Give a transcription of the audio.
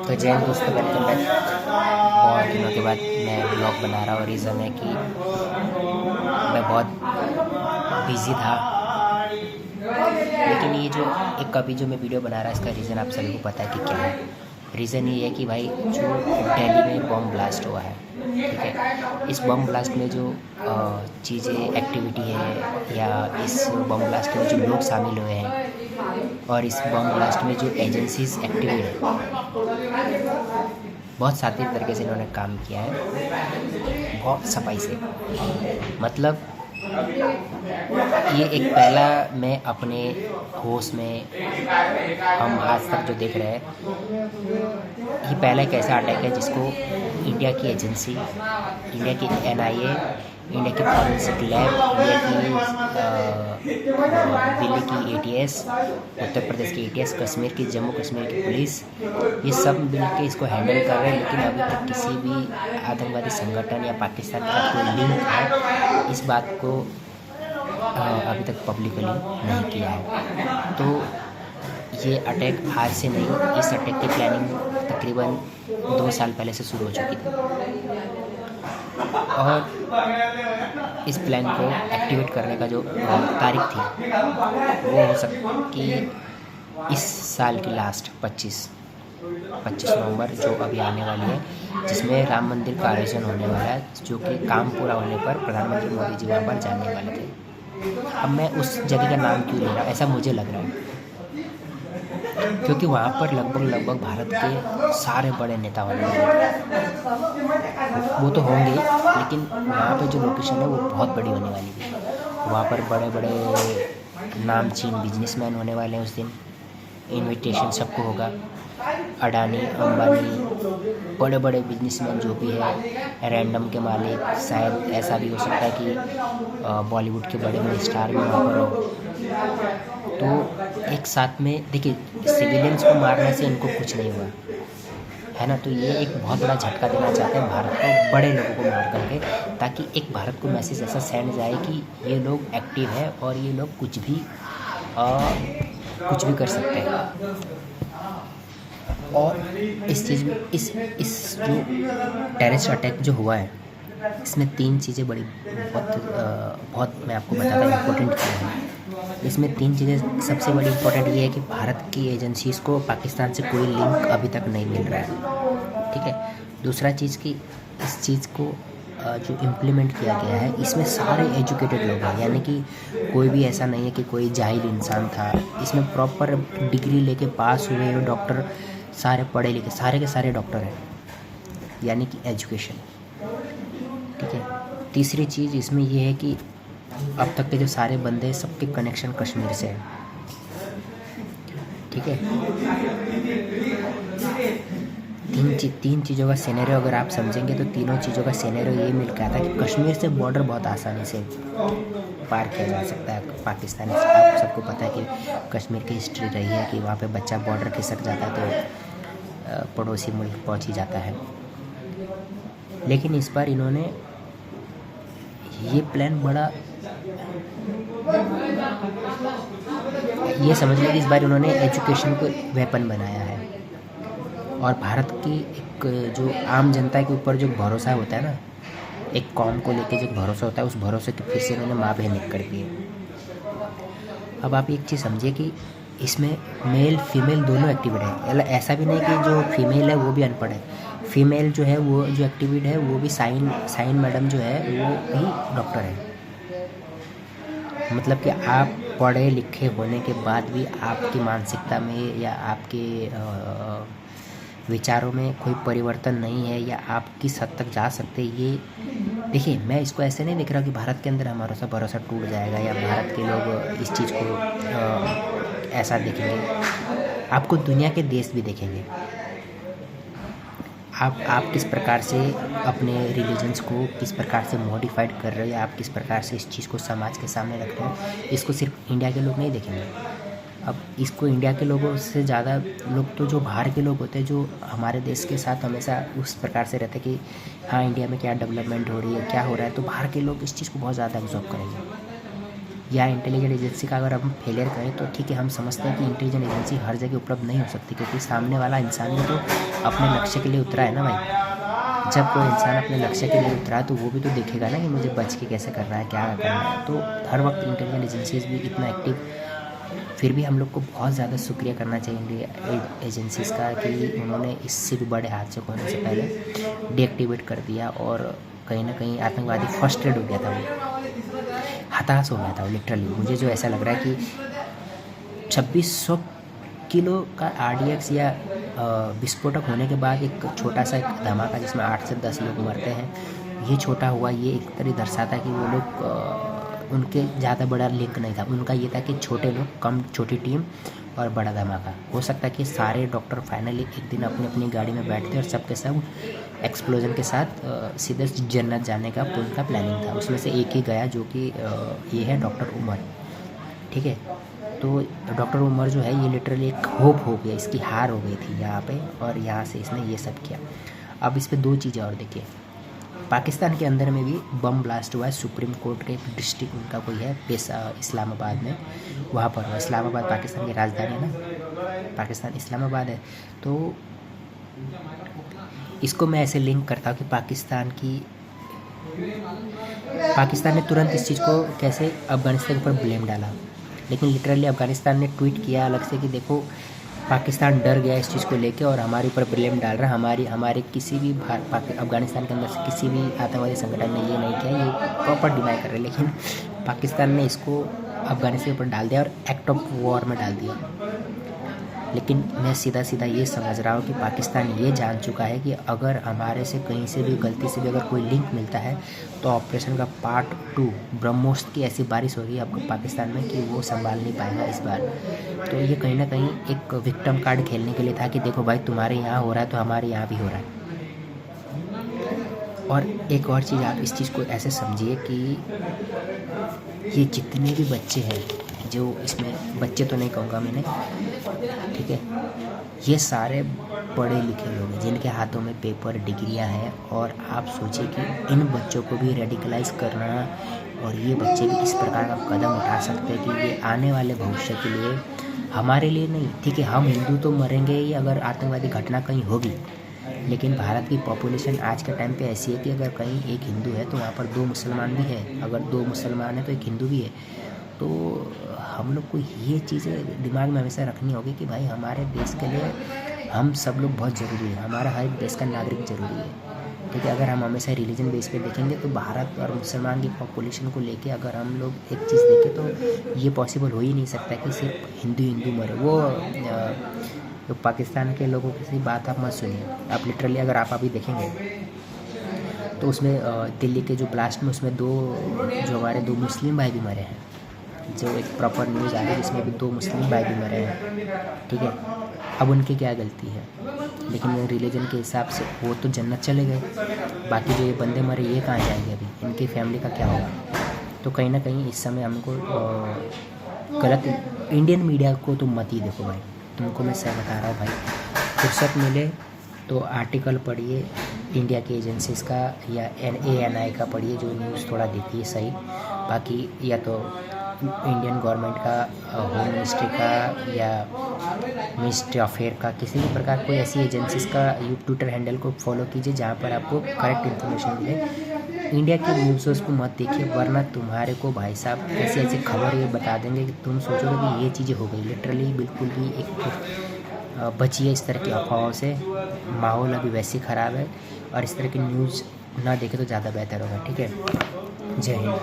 तो जय हिंद दोस्तों, वेलकम बैक। बहुत दिनों के बाद मैं ब्लॉग बना रहा हूँ। रीज़न है कि मैं बहुत बिज़ी था, लेकिन ये जो अभी जो मैं वीडियो बना रहा है इसका रीज़न आप सभी को पता है कि क्या है। रीज़न ये है कि भाई जो दिल्ली में बम ब्लास्ट हुआ है, ठीक है, इस बम ब्लास्ट में जो चीज़ें एक्टिविटी है या इस बम ब्लास्ट में जो लोग शामिल हुए हैं और इस बम ब्लास्ट में जो एजेंसीज एक्टिव है, बहुत शातिर तरीके से इन्होंने काम किया है, बहुत सफाई से। मतलब ये एक पहला मैं अपने होश में हम आज तक जो देख रहे हैं, ये पहला एक ऐसा अटैक है जिसको इंडिया की एजेंसी, इंडिया की एनआईए, इंडिया की फॉरेंसिक लैब, इंडिया की दिल्ली की एटीएस, उत्तर प्रदेश की एटीएस, कश्मीर की, जम्मू कश्मीर की पुलिस, ये सब मिल के इसको हैंडल कर रहे हैं। लेकिन अभी तक किसी भी आतंकवादी संगठन या पाकिस्तान का कोई लिंक है, इस बात को अभी तक पब्लिकली नहीं किया है। तो ये अटैक आज से नहीं, इस अटैक की प्लानिंग तकरीबन 2 साल पहले से शुरू हो चुकी थी और इस प्लान को एक्टिवेट करने का जो तारीख थी वो हो सकती इस साल की लास्ट 25 नवंबर जो अभी आने वाली है, जिसमें राम मंदिर का आयोजन होने वाला है, जो कि काम पूरा होने पर प्रधानमंत्री मोदी जी वहाँ पर जाने वाले थे। अब मैं उस जगह का नाम क्यों ले रहा हूँ, ऐसा मुझे लग रहा है क्योंकि वहाँ पर लगभग भारत के सारे बड़े नेता होने वाले हैं। वो तो होंगे, लेकिन वहाँ पे जो लोकेशन है वो बहुत बड़ी होने वाली है। वहाँ पर बड़े बड़े नामचीन बिजनेसमैन होने वाले हैं उस दिन। इनविटेशन सबको होगा, अडानी, अंबानी, बड़े बड़े बिजनेसमैन जो भी है, रैंडम के मालिक, शायद ऐसा भी हो सकता है कि बॉलीवुड के बड़े बड़े स्टार भी वहाँ पर हो। तो एक साथ में देखिए, सिविलियंस को मारने से इनको कुछ नहीं हुआ है ना। तो ये एक बहुत बड़ा झटका देना चाहते हैं भारत को, बड़े लोगों को मार करके, ताकि एक भारत को मैसेज ऐसा सेंड जाए कि ये लोग एक्टिव है और ये लोग कुछ भी कर सकते हैं। और इस चीज़ में इस जो टेररिस्ट अटैक जो हुआ है, इसमें 3 चीज़ें बड़ी बहुत मैं आपको बताता हूँ इम्पोर्टेंट क्या है। इसमें 3 चीज़ें सबसे बड़ी इम्पोर्टेंट ये है कि भारत की एजेंसीज़ को पाकिस्तान से कोई लिंक अभी तक नहीं मिल रहा है, ठीक है। दूसरा चीज़ कि इस चीज़ को जो इम्प्लीमेंट किया गया है, इसमें सारे एजुकेटेड लोग हैं, यानी कि कोई भी ऐसा नहीं है कि कोई जाहिल इंसान था। इसमें प्रॉपर डिग्री लेके पास हुए हुए डॉक्टर, सारे पढ़े लिखे, सारे के सारे डॉक्टर हैं, यानी कि एजुकेशन, ठीक है। तीसरी चीज़ इसमें ये है कि अब तक के जो सारे बंदे, सबके कनेक्शन कश्मीर से है, ठीक है। तीन चीज़ों का सिनेरियो अगर आप समझेंगे तो तीनों चीज़ों का सिनेरियो ये मिल के आता है कि कश्मीर से बॉर्डर बहुत आसानी से पार किया जा सकता है पाकिस्तान से। आप सबको पता है कि कश्मीर की हिस्ट्री रही है कि वहाँ पे बच्चा बॉर्डर खिसक जाता है तो पड़ोसी मुल्क पहुँच ही जाता है। लेकिन इस बार इन्होंने ये प्लान बड़ा, ये समझ लिया कि इस बार उन्होंने एजुकेशन को वेपन बनाया है और भारत की एक जो आम जनता के ऊपर जो भरोसा होता है ना, एक कौम को लेके जो भरोसा होता है, उस भरोसे की फिर से इन्होंने माँ बहन कर दी है। अब आप एक चीज़ समझिए कि इसमें मेल फीमेल दोनों एक्टिवेट है। ऐसा भी नहीं कि जो फीमेल है वो भी अनपढ़ है। फीमेल जो है वो जो एक्टिवेट है वो भी साइन मैडम जो है वो भी डॉक्टर है। मतलब कि आप पढ़े लिखे होने के बाद भी आपकी मानसिकता में या आपके विचारों में कोई परिवर्तन नहीं है या आप किस हद तक जा सकते, ये देखिए, मैं इसको ऐसे नहीं देख रहा कि भारत के अंदर हमारा भरोसा टूट जाएगा या भारत के लोग इस चीज़ को ऐसा देखेंगे। आपको दुनिया के देश भी देखेंगे। आप किस प्रकार से अपने रिलीजन्स को किस प्रकार से मॉडिफाइड कर रहे हो या आप किस प्रकार से इस चीज़ को समाज के सामने रख रहे हो, इसको सिर्फ इंडिया के लोग नहीं देखेंगे। अब इसको इंडिया के लोगों से ज़्यादा लोग तो जो बाहर के लोग होते हैं, जो हमारे देश के साथ हमेशा उस प्रकार से रहते कि हाँ इंडिया में क्या डेवलपमेंट हो रही है, क्या हो रहा है, तो बाहर के लोग इस चीज़ को बहुत ज़्यादा ऑब्जर्व करेंगे। या इंटेलिजेंट एजेंसी का अगर हम फेलियर करें तो ठीक है, हम समझते हैं कि इंटेलिजेंट एजेंसी हर जगह उपलब्ध नहीं हो सकती, क्योंकि सामने वाला इंसान भी तो अपने लक्ष्य के लिए उतरा है ना भाई। जब कोई इंसान अपने लक्ष्य के लिए उतरा है तो वो भी तो देखेगा ना कि मुझे बच के कैसे करना है, क्या करना है। तो हर वक्त इंटेलिजेंट एजेंसीज भी इतना एक्टिव, फिर भी हम लोग को बहुत ज़्यादा शुक्रिया करना चाहिए इंडिया एजेंसीज़ का कि उन्होंने इससे भी बड़े हादसे को होने से पहले डीएक्टिवेट कर दिया। और कहीं ना कहीं आतंकवादी फर्स्ट्रेट हो गया था, वो हताश हो गया था वो लिटरली। मुझे जो ऐसा लग रहा है कि 2600 किलो का RDX या विस्फोटक होने के बाद एक छोटा सा एक धमाका जिसमें 8 से 10 लोग मरते हैं, ये छोटा हुआ, ये एक तरह दर्शाता है कि वो लोग उनके ज़्यादा बड़ा लिंक नहीं था। उनका ये था कि छोटे लोग, कम छोटी टीम और बड़ा धमाका। हो सकता है कि सारे डॉक्टर फाइनली एक दिन अपनी अपनी गाड़ी में बैठते और सबके सब एक्सप्लोजन के साथ सीधे जन्नत जाने का उनका प्लानिंग था। उसमें से एक ही गया, जो कि ये है डॉक्टर उमर। ठीक है, तो डॉक्टर उमर जो है ये लिटरली एक होप हो गया, इसकी हार हो गई थी यहाँ पे, और यहाँ से इसने ये सब किया। अब इस पर 2 चीज़ें और देखिए, पाकिस्तान के अंदर में भी बम ब्लास्ट हुआ है। सुप्रीम कोर्ट के एक डिस्ट्रिक्ट उनका कोई है इस्लामाबाद में, वहाँ पर। इस्लामाबाद पाकिस्तान की राजधानी है ना, पाकिस्तान इस्लामाबाद है। तो इसको मैं ऐसे लिंक करता हूँ कि पाकिस्तान ने तुरंत इस चीज़ को कैसे अफ़गानिस्तान के ऊपर ब्लेम डाला, लेकिन लिटरली अफ़गानिस्तान ने ट्वीट किया अलग से कि देखो पाकिस्तान डर गया इस चीज़ को लेके और हमारे ऊपर ब्लेम डाल रहा है। हमारे किसी भी अफ़गानिस्तान के अंदर से किसी भी आतंकवादी संगठन ने ये नहीं किया, ये प्रॉपर डिनाई कर रहे हैं। लेकिन पाकिस्तान ने इसको अफ़गानिस्तान के ऊपर डाल दिया और एक्ट ऑफ वॉर में डाल दिया। लेकिन मैं सीधा सीधा ये समझ रहा हूँ कि पाकिस्तान ये जान चुका है कि अगर हमारे से कहीं से भी गलती से भी अगर कोई लिंक मिलता है तो ऑपरेशन का पार्ट 2 ब्रह्मोस की ऐसी बारिश होगी आपको पाकिस्तान में कि वो संभाल नहीं पाएगा इस बार। तो ये कहीं ना कहीं एक विक्टिम कार्ड खेलने के लिए था कि देखो भाई तुम्हारे यहाँ हो रहा है तो हमारे यहाँ भी हो रहा है। और एक और चीज़, आप इस चीज़ को ऐसे समझिए कि ये जितने भी बच्चे हैं, जो इसमें बच्चे तो नहीं कहूँगा मैंने, ठीक है, ये सारे पढ़े लिखे लोग हैं जिनके हाथों में पेपर, डिग्रियां हैं। और आप सोचिए कि इन बच्चों को भी रेडिकलाइज करना, और ये बच्चे भी इस प्रकार का कदम उठा सकते हैं कि ये आने वाले भविष्य के लिए, हमारे लिए नहीं, ठीक है, हम हिंदू तो मरेंगे ही अगर आतंकवादी घटना कहीं होगी, लेकिन भारत की पॉपुलेशन आज के टाइम पे ऐसी है कि अगर कहीं एक हिंदू है तो वहाँ पर 2 मुसलमान भी है, अगर 2 मुसलमान है तो एक हिंदू भी है। तो हम लोग को ये चीज़ें दिमाग में हमेशा रखनी होगी कि भाई हमारे देश के लिए हम सब लोग बहुत ज़रूरी है, हमारा हर एक देश का नागरिक ज़रूरी है। ठीक है, अगर हम हमेशा रिलीजन बेस पे देखेंगे तो भारत और मुसलमान की पॉपुलेशन को लेके अगर हम लोग एक चीज़ देखें तो ये पॉसिबल हो ही नहीं सकता कि सिर्फ हिंदू मरे। वो तो पाकिस्तान के लोगों की बात आप मत सुनिए। आप लिटरली अगर आप अभी देखेंगे तो उसमें दिल्ली के जो ब्लास्ट में उसमें जो हमारे 2 मुस्लिम भाई भी मरे हैं, जो एक प्रॉपर न्यूज़ आ रही है जिसमें भी 2 मुस्लिम भाई भी मरे हैं। ठीक है, अब उनकी क्या गलती है, लेकिन रिलीजन के हिसाब से वो तो जन्नत चले गए, बाकी जो ये बंदे मरे ये कहाँ जाएंगे, अभी इनकी फैमिली का क्या होगा। तो कहीं ना कहीं इस समय हमको गलत, इंडियन मीडिया को तुम मत ही देखो भाई, तुमको मैं सही बता रहा हूँ भाई। फुर्सत मिले तो आर्टिकल पढ़िए इंडिया की एजेंसीज़ का या ANI का पढ़िए, जो न्यूज़ थोड़ा देती है सही। बाकी या तो इंडियन गवर्नमेंट का, होम मिनिस्ट्री का या मिनिस्ट्री ऑफ एयर का, किसी भी प्रकार कोई ऐसी एजेंसीज़ का ट्विटर हैंडल को फॉलो कीजिए जहाँ पर आपको करेक्ट इन्फॉर्मेशन मिले। इंडिया के न्यूज़ को मत देखिए, वरना तुम्हारे को भाई साहब ऐसी ऐसी खबर ये बता देंगे कि तुम सोचोगे कि ये चीज़ें हो गई। लिटरली बिल्कुल भी एक बचिए इस तरह की अफवाहों से, माहौल अभी वैसे ही ख़राब है, और इस तरह की न्यूज़ ना देखे तो ज़्यादा बेहतर होगा। ठीक है, जय हिंद।